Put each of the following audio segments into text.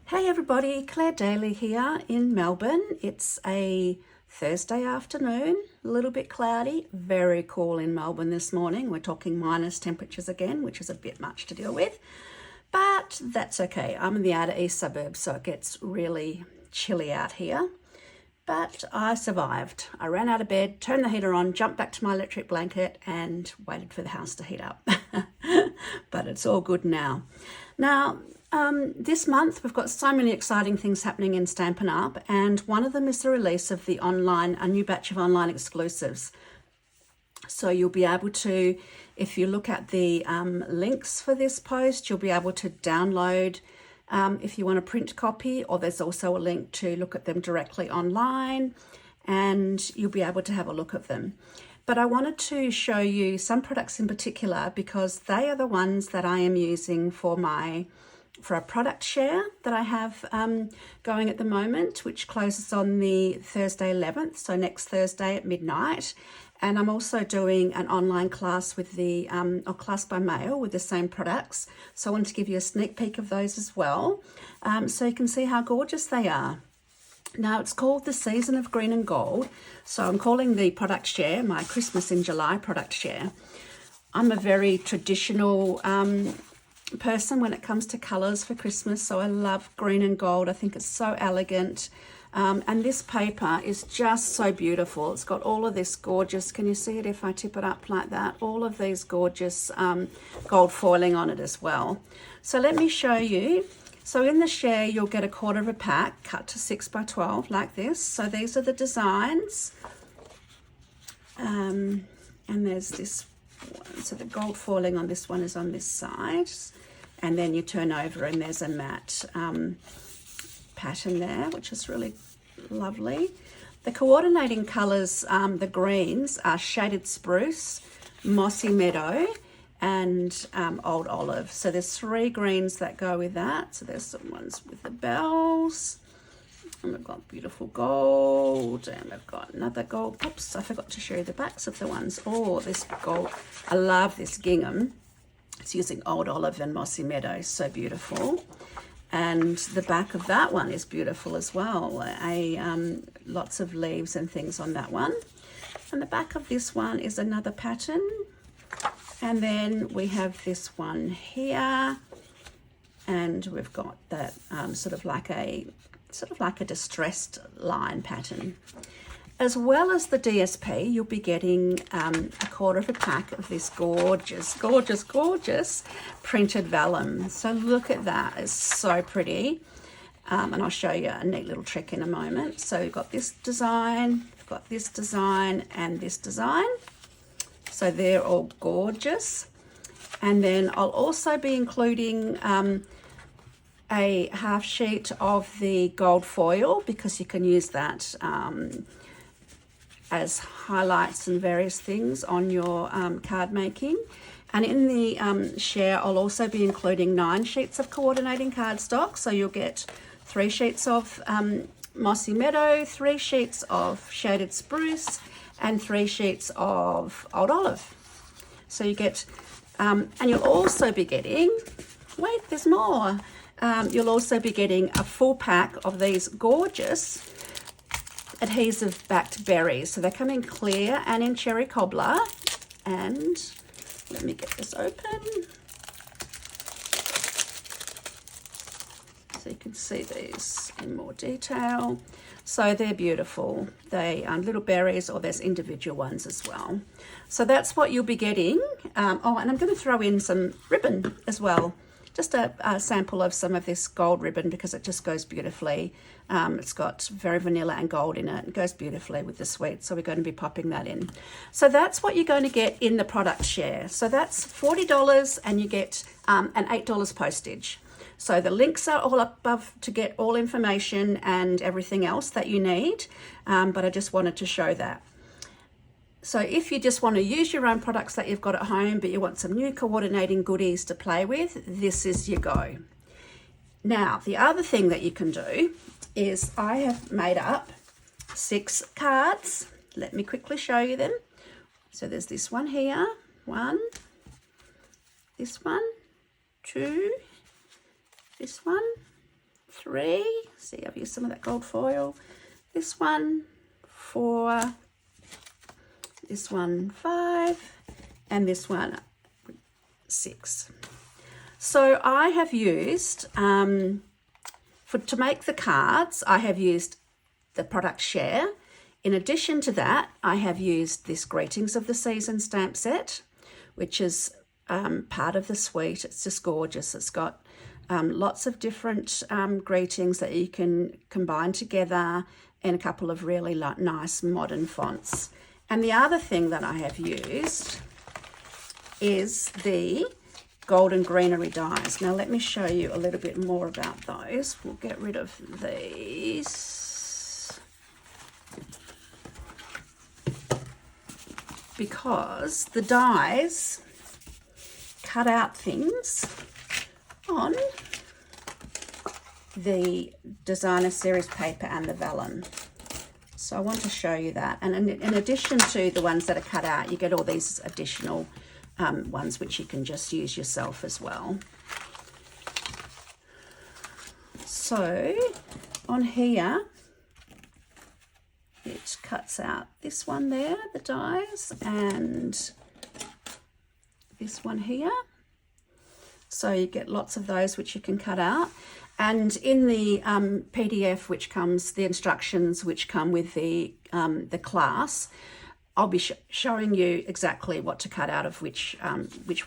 Hey everybody, Claire Daly here in Melbourne. It's a Thursday afternoon, a little bit cloudy, very cool in Melbourne this morning. We're talking minus temperatures again, which is a bit much to deal with, but that's okay. I'm in the outer east suburbs, so it gets really chilly out here. But I survived. I ran out of bed, turned the heater on, jumped back to my electric blanket and waited for the house to heat up. But it's all good now. This month we've got so many exciting things happening in Stampin' Up, and one of them is the release of a new batch of online exclusives. So you'll be able to, if you look at the links for this post, you'll be able to download if you want a print copy, or there's also a link to look at them directly online, and you'll be able to have a look at them. But I wanted to show you some products in particular because they are the ones that I am using for a product share that I have going at the moment, which closes on the Thursday 11th, so next Thursday at midnight. And I'm also doing an online class with or class by mail with the same products. So I wanted to give you a sneak peek of those as well, so you can see how gorgeous they are. Now, it's called the Season of Green and Gold. So I'm calling the product share my Christmas in July product share. I'm a very traditional person when it comes to colours for Christmas, so I love green and gold. I think it's so elegant, and this paper is just so beautiful. It's got all of this gorgeous, can you see it if I tip it up like that, all of these gorgeous gold foiling on it as well. So let me show you. So in the share you'll get 1/4 of a pack cut to 6 by 12 like this. So these are the designs, and there's this one. So the gold foiling on this one is on this side, and then you turn over and there's a matte pattern there, which is really lovely. The coordinating colours, the greens, are Shaded Spruce, Mossy Meadow, and Old Olive. So there's 3 greens that go with that. So there's some ones with the bells, and we've got beautiful gold, and we've got another gold. Oops, I forgot to show you the backs of the ones. Oh, this gold, I love this gingham. It's using Old Olive and Mossy Meadow, so beautiful. And the back of that one is beautiful as well. Lots of leaves and things on that one. And the back of this one is another pattern. And then we have this one here, and we've got that sort of like a distressed line pattern. As well as the DSP, you'll be getting 1/4 of a pack of this gorgeous, gorgeous, gorgeous printed vellum. So look at that, it's so pretty. And I'll show you a neat little trick in a moment. So we've got this design, we've got this design, and this design. So they're all gorgeous. And then I'll also be including a half sheet of the gold foil, because you can use that as highlights and various things on your card making. And in the share, I'll also be including 9 sheets of coordinating cardstock. So you'll get 3 sheets of Mossy Meadow, 3 sheets of Shaded Spruce, and 3 sheets of Old Olive. So you get, and you'll also be getting, wait, there's more. You'll also be getting a full pack of these gorgeous adhesive backed berries. So they come in clear and in cherry cobbler. And let me get this open so you can see these in more detail. So they're beautiful. They are little berries, or there's individual ones as well. So that's what you'll be getting. Oh, and I'm going to throw in some ribbon as well. Just a sample of some of this gold ribbon, because it just goes beautifully. It's got very vanilla and gold in it. It goes beautifully with the sweet, so we're going to be popping that in. So that's what you're going to get in the product share. So that's $40, and you get an $8 postage. So the links are all up above to get all information and everything else that you need, but I just wanted to show that. So if you just want to use your own products that you've got at home, but you want some new coordinating goodies to play with, this is your go. Now, the other thing that you can do is I have made up 6 cards. Let me quickly show you them. So there's this one here, 1, this one, 2, this one, 3. See, I've used some of that gold foil. This one 4, this one 5, and this one 6. So I have used, to make the cards, I have used the product Share. In addition to that, I have used this Greetings of the Season stamp set, which is part of the suite. It's just gorgeous. It's got lots of different greetings that you can combine together in a couple of really nice modern fonts. And the other thing that I have used is the golden greenery dies. Now let me show you a little bit more about those. We'll get rid of these because the dies cut out things on the designer series paper and the vellum. So I want to show you that. And in addition to the ones that are cut out, you get all these additional ones which you can just use yourself as well. So on here, it cuts out this one there, the dies, and this one here. So you get lots of those which you can cut out. And in the PDF, which comes, the instructions which come with the class, I'll be showing you exactly what to cut out of which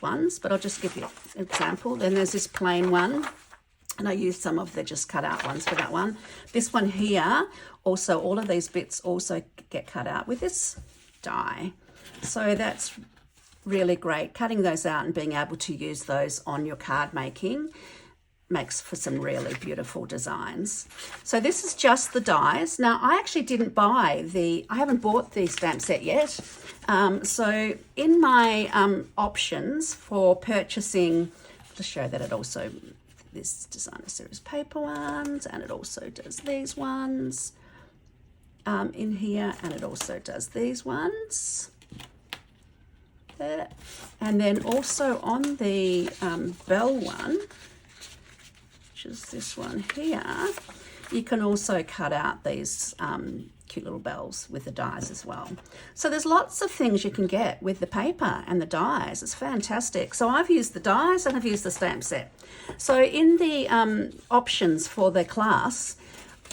ones, but I'll just give you an example. Then there's this plain one, and I used some of the just cut out ones for that one. This one here, also all of these bits also get cut out with this die. So that's really great. Cutting those out and being able to use those on your card making makes for some really beautiful designs. So this is just the dies. Now I actually didn't buy I haven't bought the stamp set yet. So in my options for purchasing, to show that it also, this designer series paper ones, and it also does these ones in here, and it also does these ones there. And then also on the bell one, is this one here, you can also cut out these cute little bells with the dies as well. So there's lots of things you can get with the paper and the dies. It's fantastic. So I've used the dies and I've used the stamp set. So in the options for the class,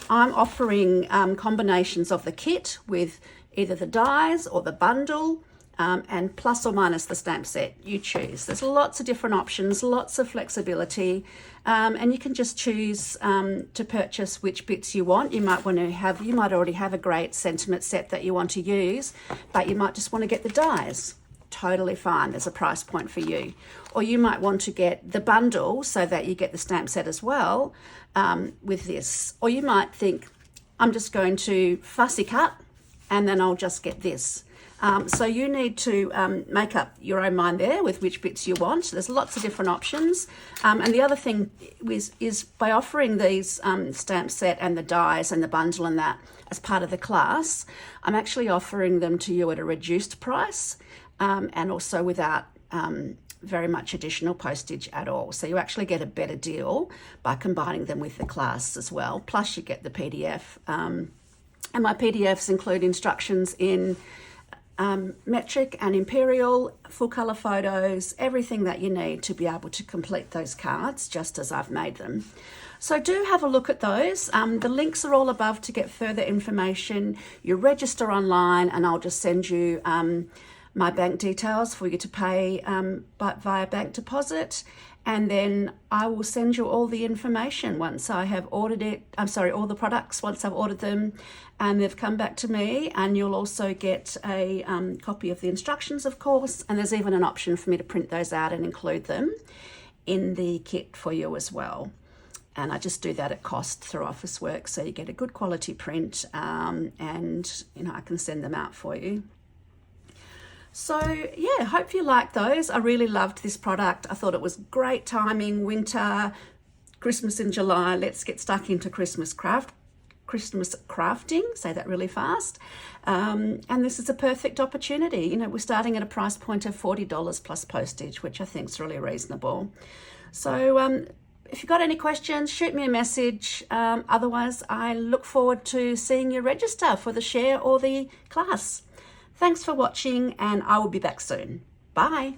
I'm offering combinations of the kit with either the dies or the bundle, and plus or minus the stamp set, you choose. There's lots of different options, lots of flexibility, and you can just choose to purchase which bits you want. You might already have a great sentiment set that you want to use, but you might just want to get the dies. Totally fine, there's a price point for you. Or you might want to get the bundle so that you get the stamp set as well with this. Or you might think, I'm just going to fussy cut and then I'll just get this. So you need to make up your own mind there with which bits you want. There's lots of different options. And the other thing is by offering these stamp set and the dies and the bundle and that as part of the class, I'm actually offering them to you at a reduced price and also without very much additional postage at all. So you actually get a better deal by combining them with the class as well. Plus you get the PDF. And my PDFs include instructions in metric and imperial, full colour photos, everything that you need to be able to complete those cards just as I've made them. So do have a look at those. The links are all above to get further information. You register online and I'll just send you my bank details for you to pay via bank deposit. And then I will send you all the information once I have ordered it. All the products once I've ordered them and they've come back to me. And you'll also get a copy of the instructions, of course. And there's even an option for me to print those out and include them in the kit for you as well. And I just do that at cost through Officeworks, so you get a good quality print and I can send them out for you. So yeah, hope you like those. I really loved this product. I thought it was great timing, winter, Christmas in July. Let's get stuck into Christmas crafting, say that really fast. And this is a perfect opportunity. We're starting at a price point of $40 plus postage, which I think is really reasonable. So if you've got any questions, shoot me a message. Otherwise, I look forward to seeing you register for the share or the class. Thanks for watching, and I will be back soon. Bye.